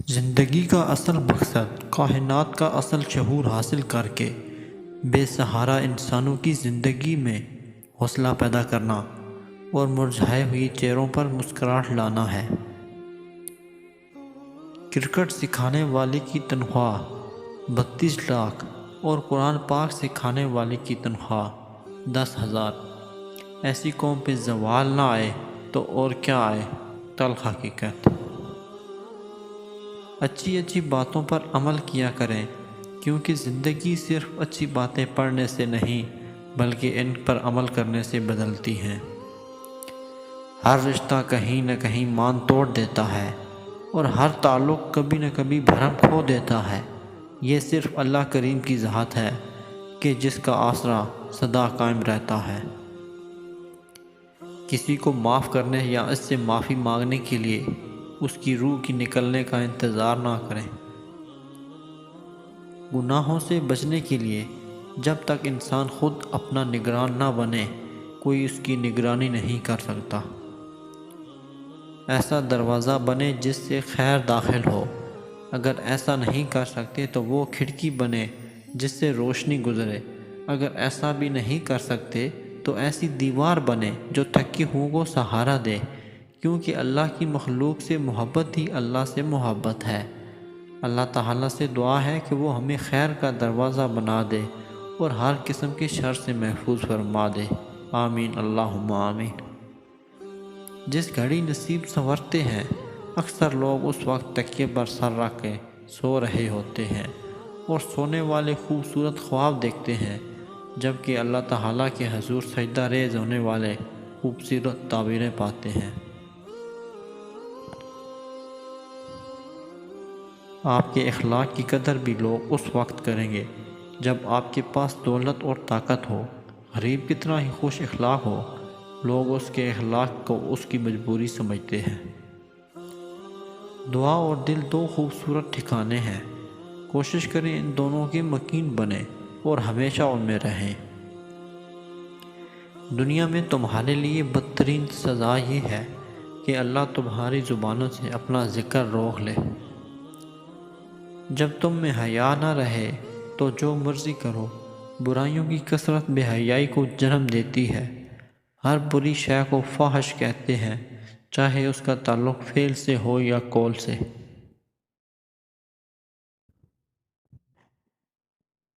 زندگی کا اصل مقصد کائنات کا اصل شعور حاصل کر کے بے سہارا انسانوں کی زندگی میں حوصلہ پیدا کرنا اور مرجھائے ہوئی چہروں پر مسکراہٹ لانا ہے۔ کرکٹ سکھانے والے کی تنخواہ 32 لاکھ اور قرآن پاک سکھانے والے کی تنخواہ 10,000۔ ایسی قوم پہ زوال نہ آئے تو اور کیا آئے، تلخ حقیقت۔ اچھی باتوں پر عمل کیا کریں، کیونکہ زندگی صرف اچھی باتیں پڑھنے سے نہیں بلکہ ان پر عمل کرنے سے بدلتی ہیں۔ ہر رشتہ کہیں نہ کہیں مان توڑ دیتا ہے اور ہر تعلق کبھی نہ کبھی بھرم کھو دیتا ہے۔ یہ صرف اللہ کریم کی ذات ہے کہ جس کا آسرا سدا قائم رہتا ہے۔ کسی کو معاف کرنے یا اس سے معافی مانگنے کے لیے اس کی روح کی نکلنے کا انتظار نہ کریں۔ گناہوں سے بچنے کے لیے جب تک انسان خود اپنا نگران نہ بنے، کوئی اس کی نگرانی نہیں کر سکتا۔ ایسا دروازہ بنے جس سے خیر داخل ہو، اگر ایسا نہیں کر سکتے تو وہ کھڑکی بنے جس سے روشنی گزرے، اگر ایسا بھی نہیں کر سکتے تو ایسی دیوار بنے جو تھکے ہوئوں کو سہارا دے، کیونکہ اللہ کی مخلوق سے محبت ہی اللہ سے محبت ہے۔ اللہ تعالیٰ سے دعا ہے کہ وہ ہمیں خیر کا دروازہ بنا دے اور ہر قسم کے شر سے محفوظ فرما دے، آمین اللہم آمین۔ جس گھڑی نصیب سنورتے ہیں، اکثر لوگ اس وقت تکیے پر سر رکھ کے سو رہے ہوتے ہیں اور سونے والے خوبصورت خواب دیکھتے ہیں، جبکہ اللہ تعالیٰ کے حضور سجدہ ریز ہونے والے خوبصورت تعبیریں پاتے ہیں۔ آپ کے اخلاق کی قدر بھی لوگ اس وقت کریں گے جب آپ کے پاس دولت اور طاقت ہو۔ غریب کتنا ہی خوش اخلاق ہو، لوگ اس کے اخلاق کو اس کی مجبوری سمجھتے ہیں۔ دعا اور دل دو خوبصورت ٹھکانے ہیں، کوشش کریں ان دونوں کے مکین بنیں اور ہمیشہ ان میں رہیں۔ دنیا میں تمہارے لیے بدترین سزا یہ ہے کہ اللہ تمہاری زبانوں سے اپنا ذکر روک لے۔ جب تم میں حیا نہ رہے تو جو مرضی کرو۔ برائیوں کی کثرت بے حیائی کو جنم دیتی ہے۔ ہر بری شے کو فحش کہتے ہیں، چاہے اس کا تعلق فعل سے ہو یا قول سے۔